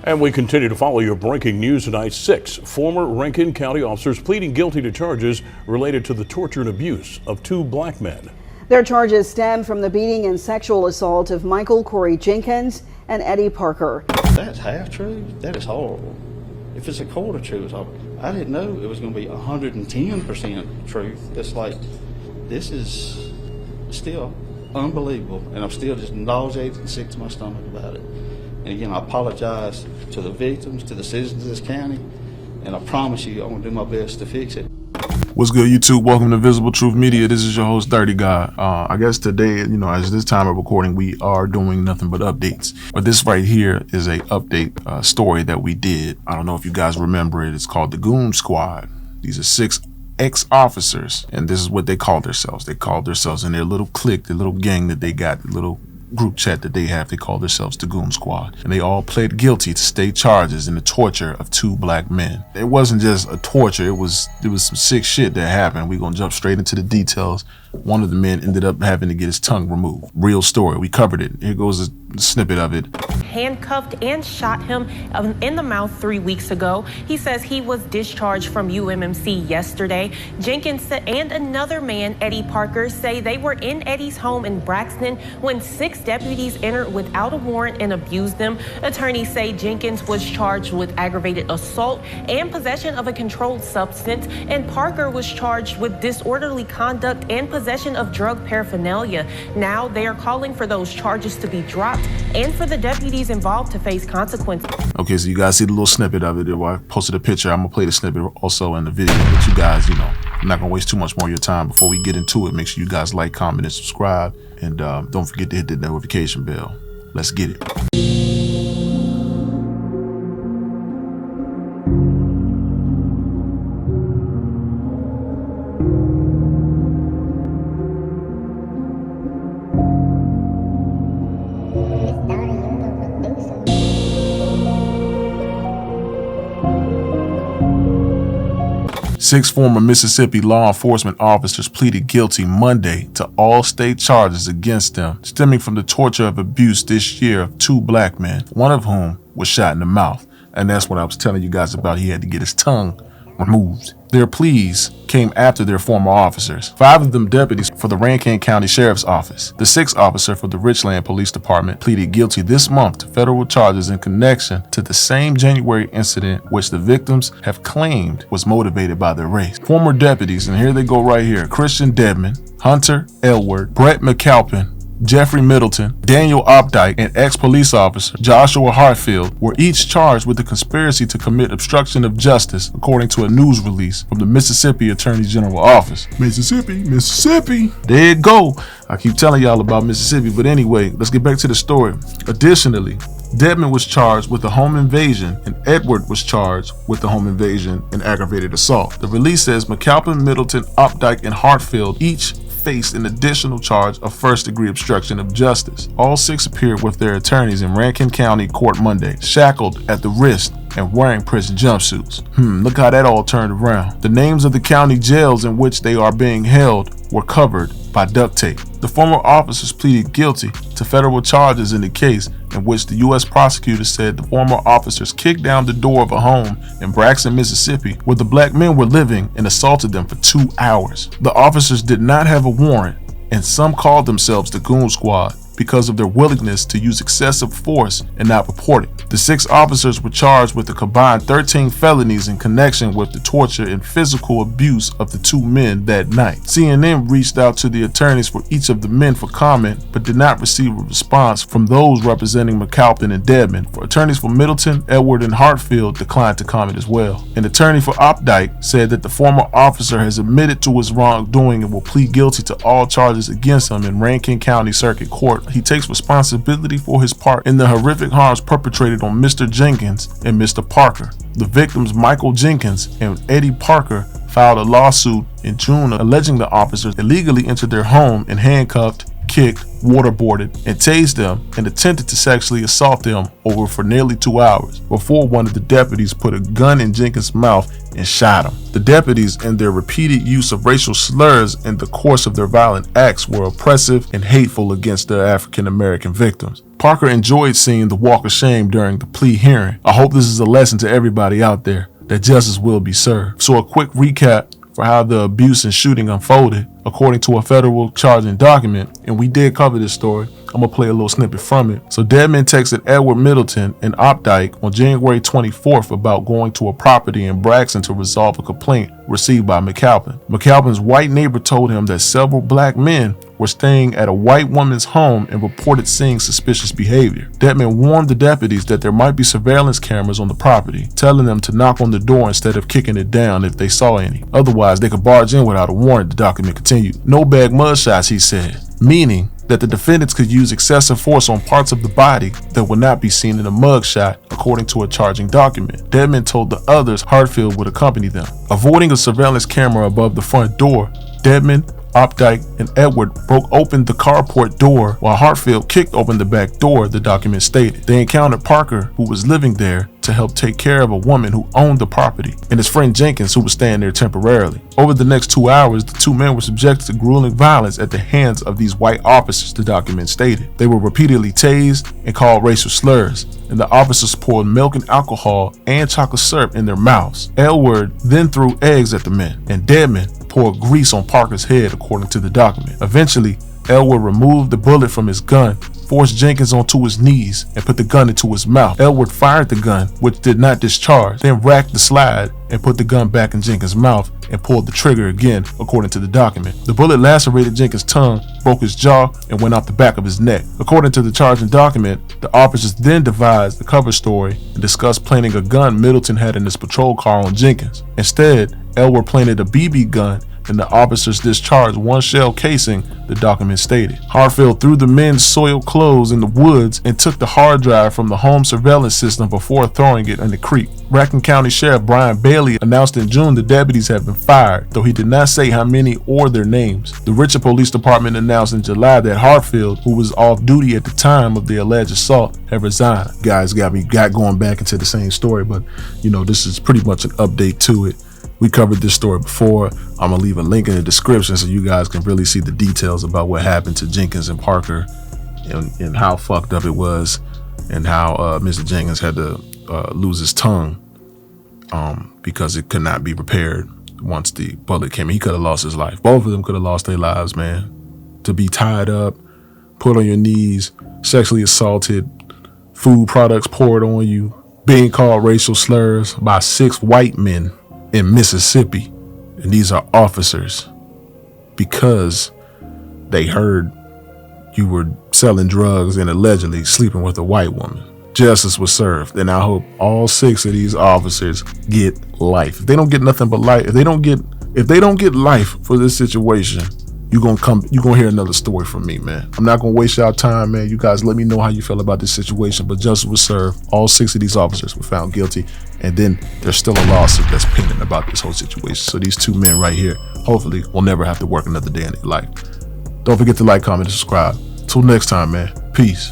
And we continue to follow your breaking news tonight. 6 former Rankin County officers pleading guilty to charges related to the torture and abuse of 2 black men. Their charges stem from the beating and sexual assault of Michael Corey Jenkins and Eddie Parker. That's half true. That is horrible. If it's a quarter true, it's horrible. I didn't know it was going to be 110% truth. It's like, this is still unbelievable, and I'm still just nauseated and sick to my stomach about it. And again, I apologize to the victims, to the citizens of this county, and I promise you I'm going to do my best to fix it. What's good, YouTube? Welcome to Visible Truth Media. This is your host, 𝐷irty_God. I guess today, as this time of recording, we are doing nothing but updates. But this right here is a update story that we did. I don't know if you guys remember it. It's called the Goon Squad. These are 6 ex-officers, and this is what they called themselves. They called themselves in their little clique, the little gang that they got, the little group chat that they have. They call themselves the Goon Squad, and they all pled guilty to state charges in the torture of 2 black men. It wasn't just a torture, it was some sick shit that happened. We're gonna jump straight into the details. One of the men ended up having to get his tongue removed. Real story, we covered it. Here goes a snippet of it. Handcuffed and shot him in the mouth 3 weeks ago. He says he was discharged from UMMC yesterday. Jenkins and another man, Eddie Parker, say they were in Eddie's home in Braxton when 6 deputies entered without a warrant and abused them. Attorneys say Jenkins was charged with aggravated assault and possession of a controlled substance, and Parker was charged with disorderly conduct and possession of drug paraphernalia. Now they are calling for those charges to be dropped and for the deputies involved to face consequences. Okay, so you guys see the little snippet of it. I posted a picture. I'm gonna play the snippet also in the video. But you guys, I'm not gonna waste too much more of your time. Before we get into it, make sure you guys like, comment, and subscribe. And don't forget to hit the notification bell. Let's get it. 6 former Mississippi law enforcement officers pleaded guilty Monday to all state charges against them, stemming from the torture of abuse this year of 2 black men, one of whom was shot in the mouth. And that's what I was telling you guys about. He had to get his tongue removed. Their pleas came after their former officers, 5 of them deputies for the Rankin County Sheriff's Office. The 6th officer for the Richland Police Department pleaded guilty this month to federal charges in connection to the same January incident which the victims have claimed was motivated by their race. Former deputies, and here they go right here, Christian Dedman, Hunter Elward, Brett McAlpin, Jeffrey Middleton, Daniel Opdyke, and ex-police officer Joshua Hartfield were each charged with the conspiracy to commit obstruction of justice, according to a news release from the Mississippi Attorney General Office. Mississippi. There you go. I keep telling y'all about Mississippi, but anyway, let's get back to the story. Additionally, Dedman was charged with a home invasion, and Edward was charged with the home invasion and aggravated assault. The release says McAlpin, Middleton, Opdyke, and Hartfield each faced an additional charge of first-degree obstruction of justice. All 6 appeared with their attorneys in Rankin County Court Monday, shackled at the wrist and wearing prison jumpsuits. Look how that all turned around. The names of the county jails in which they are being held were covered by duct tape. The former officers pleaded guilty to federal charges in the case in which the U.S. prosecutor said the former officers kicked down the door of a home in Braxton, Mississippi, where the black men were living, and assaulted them for 2 hours. The officers did not have a warrant, and some called themselves the Goon Squad because of their willingness to use excessive force and not report it. The 6 officers were charged with a combined 13 felonies in connection with the torture and physical abuse of the 2 men that night. CNN reached out to the attorneys for each of the men for comment, but did not receive a response from those representing McAlpin and Dedman. For attorneys for Middleton, Edward, and Hartfield declined to comment as well. An attorney for Opdyke said that the former officer has admitted to his wrongdoing and will plead guilty to all charges against him in Rankin County Circuit Court. He takes responsibility for his part in the horrific harms perpetrated on Mr. Jenkins and Mr. Parker. The victims, Michael Jenkins and Eddie Parker, filed a lawsuit in June alleging the officers illegally entered their home and handcuffed, kicked, waterboarded, and tased them and attempted to sexually assault them over for nearly 2 hours before one of the deputies put a gun in Jenkins' mouth and shot him. The deputies and their repeated use of racial slurs in the course of their violent acts were oppressive and hateful against their African American victims. Parker enjoyed seeing the walk of shame during the plea hearing. I hope this is a lesson to everybody out there that justice will be served. So a quick recap for how the abuse and shooting unfolded according to a federal charging document, and we did cover this story. I'm gonna play a little snippet from it. So Deadman texted Edward Middleton and Opdyke on January 24th about going to a property in Braxton to resolve a complaint received by McAlpin. McAlpin's white neighbor told him that several black men were staying at a white woman's home and reported seeing suspicious behavior. Deadman warned the deputies that there might be surveillance cameras on the property, telling them to knock on the door instead of kicking it down if they saw any. Otherwise, they could barge in without a warrant, the document continued. No bag mugshots, he said, meaning that the defendants could use excessive force on parts of the body that would not be seen in a mugshot, according to a charging document. Deadman told the others Hartfield would accompany them. Avoiding a surveillance camera above the front door, Deadman, Opdyke, and Edward broke open the carport door while Hartfield kicked open the back door, the document stated. They encountered Parker, who was living there to help take care of a woman who owned the property, and his friend Jenkins, who was staying there temporarily. Over the next 2 hours, the two men were subjected to grueling violence at the hands of these white officers, the document stated. They were repeatedly tased and called racial slurs, and the officers poured milk and alcohol and chocolate syrup in their mouths. Edward then threw eggs at the men, and Deadman poured grease on Parker's head, according to the document. Eventually, Edward removed the bullet from his gun, forced Jenkins onto his knees, and put the gun into his mouth. Edward fired the gun, which did not discharge, then racked the slide and put the gun back in Jenkins' mouth and pulled the trigger again, according to the document. The bullet lacerated Jenkins' tongue, broke his jaw, and went out the back of his neck. According to the charging document, the officers then devised the cover story and discussed planting a gun Middleton had in his patrol car on Jenkins. Instead, Edward planted a BB gun, and the officers discharged one shell casing, the document stated. Hartfield threw the men's soiled clothes in the woods and took the hard drive from the home surveillance system before throwing it in the creek. Bracken County Sheriff Brian Bailey announced in June the deputies had been fired, though he did not say how many or their names. The Richard Police Department announced in July that Hartfield, who was off duty at the time of the alleged assault, had resigned. Guys got going back into the same story, but this is pretty much an update to it. We covered this story before. I'm gonna leave a link in the description so you guys can really see the details about what happened to Jenkins and Parker and how fucked up it was, and how Mr. Jenkins had to lose his tongue because it could not be repaired once the bullet came in. He could have lost his life. Both of them could have lost their lives, man. To be tied up, put on your knees, sexually assaulted, food products poured on you, being called racial slurs by 6 white men in Mississippi, and these are officers because they heard you were selling drugs and allegedly sleeping with a white woman. Justice was served, and I hope all 6 of these officers get life. If they don't get nothing but life, if they don't get life for this situation, you're gonna hear another story from me, man. I'm not gonna waste y'all time, man. You guys let me know how you feel about this situation, but justice was served. All 6 of these officers were found guilty, and then there's still a lawsuit that's pending about this whole situation. So these 2 men right here, hopefully, will never have to work another day in their life. Don't forget to like, comment, and subscribe. Till next time, man. Peace.